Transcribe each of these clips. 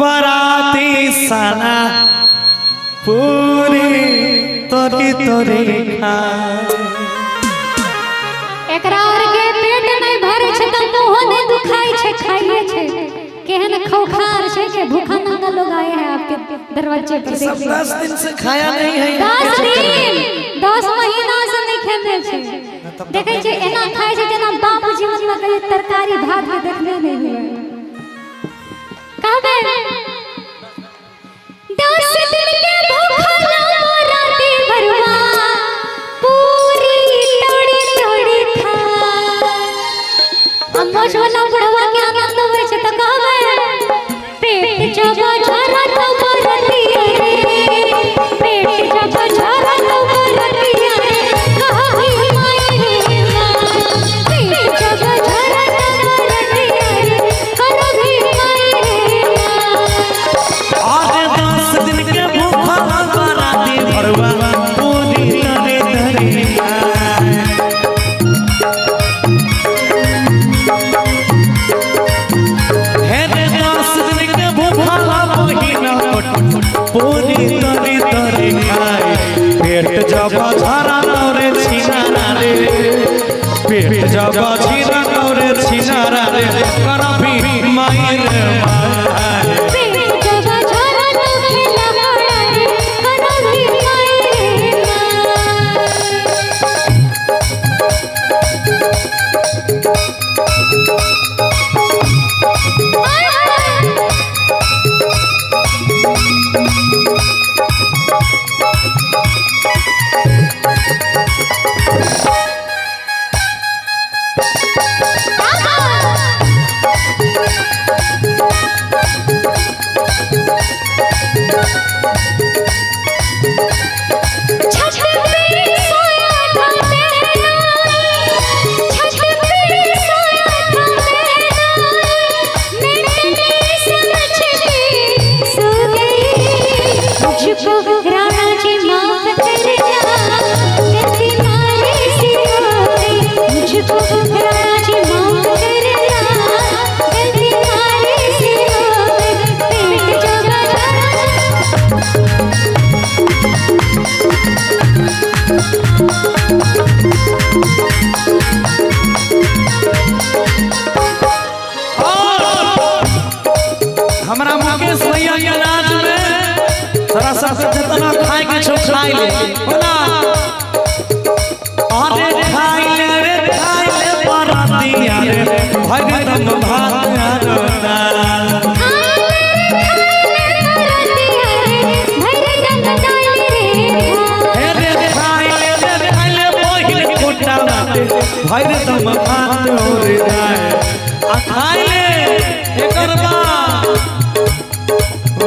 बराती साना पूरी तोरी तोरी एकरा और के पेट नहीं भरे छ त मुंह नहीं दुखाई छ खाइए छ केहन खौखार छ के भूखा नंगा लोग आए हैं आपके दरवाजे पर सब 10 दिन से खाया नहीं है 10 दिन 10 महीना से नहीं खेने छ देखे छ एना खाए छ जना बाप जीवन में कहीं तरकारी भात के देखने नहीं हुए कहबे 10 दिन के भूखा ना राती भरवा पूरी तोड़ी तोड़ी खा अम्मोश वाला बुढ़वा के आनंद होय छ त कहबे पेट जब झरा तो बरती रे पेट जब झरा तो बरती रे कहाई माई रे पेट जब झरा तो बरती रे कहाई माई रे आज 10 दिन के भूखा बराती भरवा पूरी तोरी तोरी पूरी तरी तरी खाए पेट जब झरा तोरे छिनारा रे पेट जब झरा तोरे छिनारा रे करभी माई रे माई पेट जब झरा तो खेला रे करभी माई हमरा मुकेश भैया के नाच में थोड़ा सा जितना खाए के छो खाई ले बोला अरे खाई ले बराती रे भग दम भात आरोना रे खाई ले पहिल कोटा भग दम भात रे आ खाई ले एकर बाद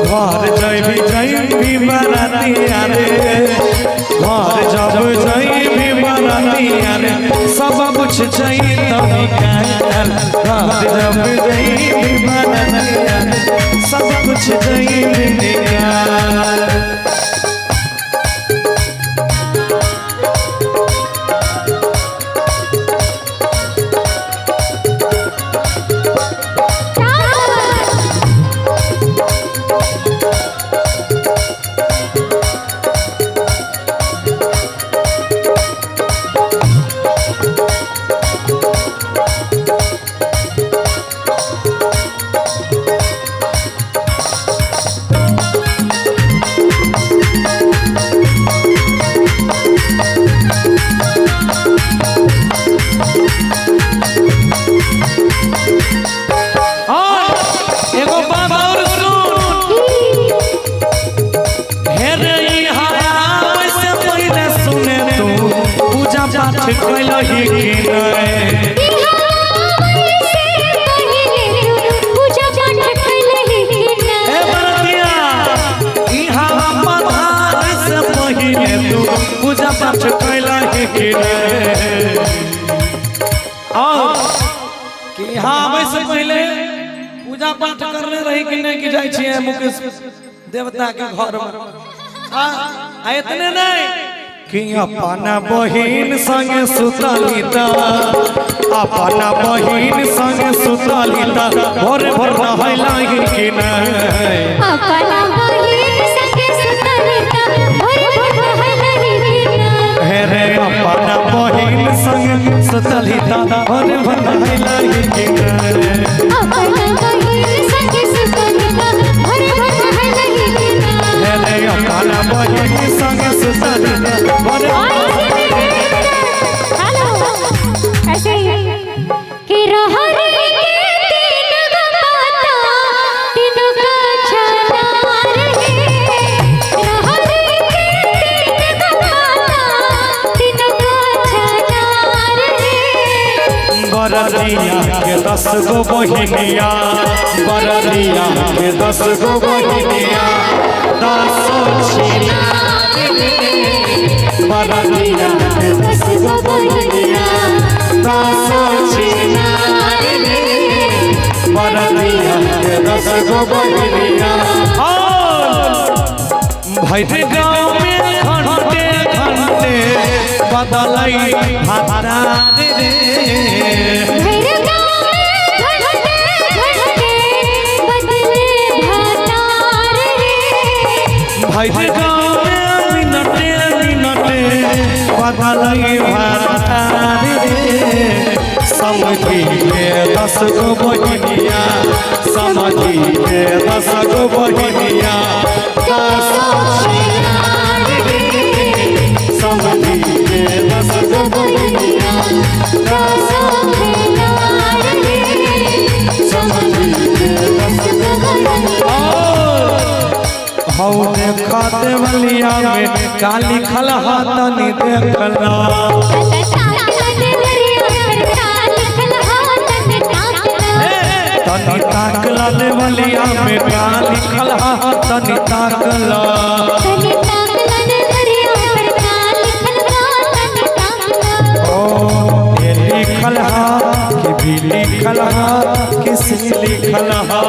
घर जैबी बराती रे घर जब जैबी बराती रे सब कुछ चाहिए तब घर जब जैबी बराती रे सब कुछ चाहिए पूजा पाठ कैला कि हाँ वैसे पहले पूजा पाठ करने रही कि नहीं कि जाए छिए मुकेश देवता के घर में इतने नहीं कि अपना बहिन संग सुतली त अपना बहिन संग सुतली त भोर भोर नहैला कि नहीं सुताली ता और बनाई लागी के अपना बहिन संग सुताली ता और बनाई लागी के ले अपना बहिन संग सुताली ता और हेलो ऐसे ही कि रहरी बरदिया के 10 गो बहिनिया बरदिया के 10 गो बहिनिया 10 छिना बरदिया के 10 गो बहिनिया 10 छिना बरदिया के 10 गो बहिनिया भैर गाँव में घंटे घंटे बदलई भाता रे भैर गाँव में मिनटे मिनटे बदलई भाता रे समझी के 10 गो बहिनिया समझी के 10 गो बहिनिया 10 समझी के 10 गो बहिनिया 10 समझी के 10 गो बहिनिया हौ देखा देवलिया में काली खलहा तनी देखला तनी ताकला देवलिया में काली खलहा तनी ताकला ओ ये लिखल हा कि भी लिखल हा किसी लिखल हा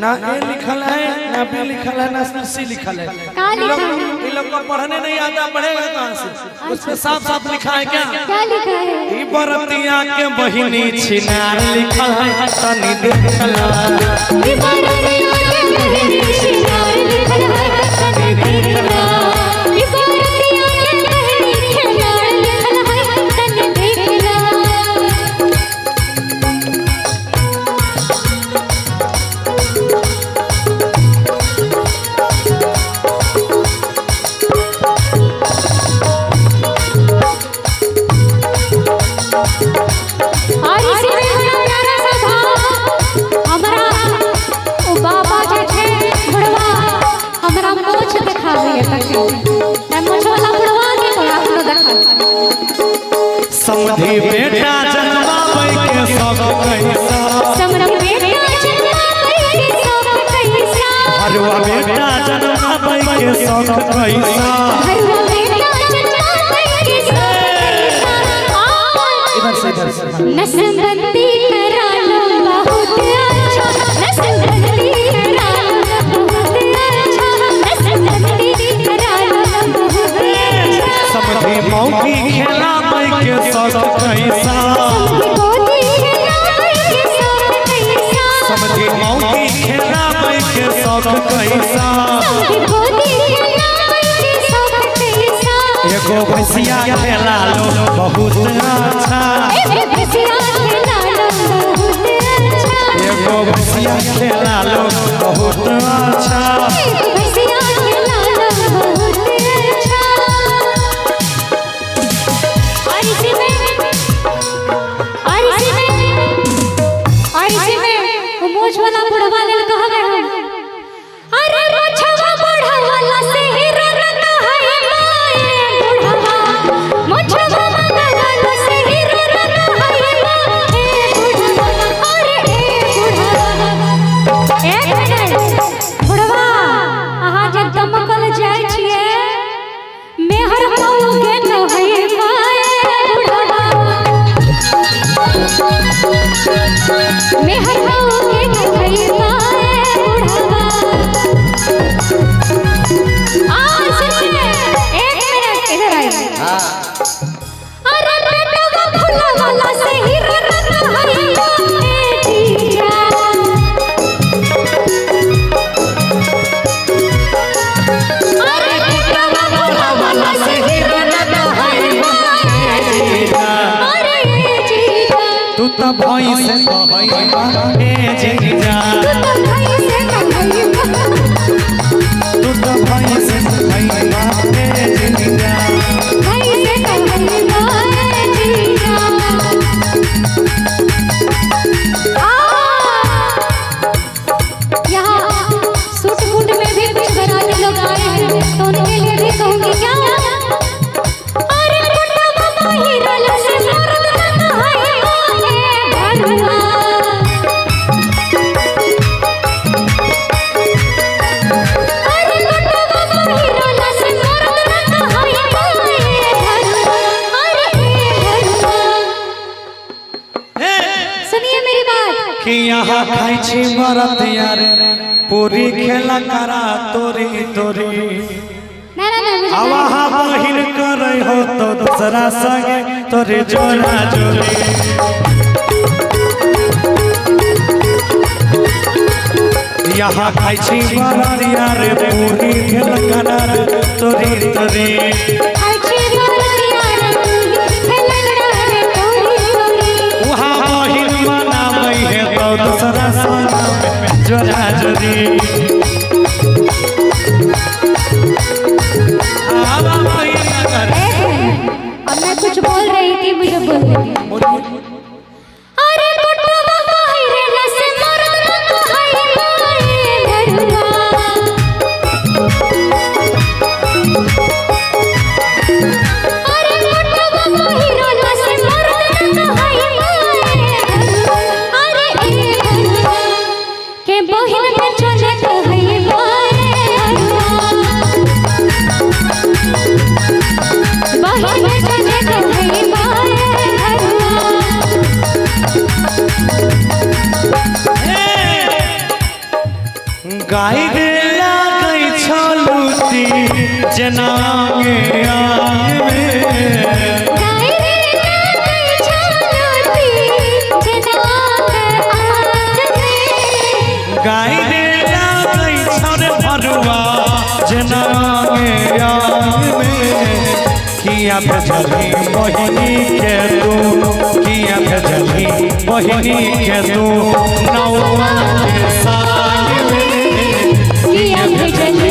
ना ए लिखल है ना बी लिखल है ना सी लिखल है ये लोग को पढ़ने नहीं आता पढ़ेगा कहाँ से उसमें साफ साफ लिखा है क्या लिखा है ई बरतिया के बहिनी छिनार लिखल है तनी देखला ई बरतिया के बहिनी छिनार लिखल है तनी देखला ई बरतिया के बहिनी छिनार लिखल है तनी देखला समधी बेटा जन्मावे के सब कैसा समरम बेटा जन्मावे के सब कैसा हरवा बेटा जन्मावे के सब कैसा हरवा बेटा जन्मावे के सब कैसा इधर से नसबंदी करा लो बहुत अच्छा नसबंदी करा लो बहुत अच्छा नसबंदी करा लो बहुत अच्छा समधी मौकी खेला के सब कैसा समधी मौकी खेला के सब कैसा एगो भैंसिया खेला लो बहुत अच्छा एगो भैंसिया खेला लो बहुत अच्छा वाला बुढ़वा लेल कहबे हम अरे मोछवा बुढ़वा से ही ररत है माए बुढ़वा मोछवा बुढ़वा से ही ररत है बुढ़वा अरे बुढ़वा एक बुढ़वा अहाँ जे दमकल जाय छिए मेहर पाऊ के न है माए बुढ़वा मेहर पाऊ के न है तो भाई से कहैबा ए जीजा तू तो भाई से कहैबा ए जीजा सूट बूट में भी कुछ घराने लोग आए हैं तो उनके लिए भी कहूंगी क्या अरे कुट्टा बाबा हीरा लसे मर्द ना कहाई ए भरुआ अरे कुट्टा बाबा हीरा लसे मर्द ना कहाई ए भरुआ अरे भरुआ सुनिए मेरी बात कि यहाँ खाई छी मरत यार पूरी खेला करा तोरी तोरी ना आवाहा बहिन करे हो तो दूसरा संगे तोरी जोड़ा जोड़ी यहाँ खाई छी मरत यार पूरी खेला करा तोरी तोरी वहाँ बहिन मनाबै है तो दूसरा संगे जोड़ा जोड़ी अब मैं कुछ बोल रही थी मुझे बोल रही अरे कुट्टा बाबा हीरे लसे मर्द ना कहाई ए भरुआ अरे कुट्टा बाबा हीरे लसे मर्द ना कहाई ए भरुआ अरे ए भरुआ के बहिन में चले कहई बहिन में चले कहई गाय देला गई छलूती जनागे आगे में गाय देला गई छलूती जनागे आगे में गाय देला गई छर भरुआ जनागे आगे में किया भेजली बहिनी के तू किया भेजली बहिनी के तू नौवा के साग में किया भेजली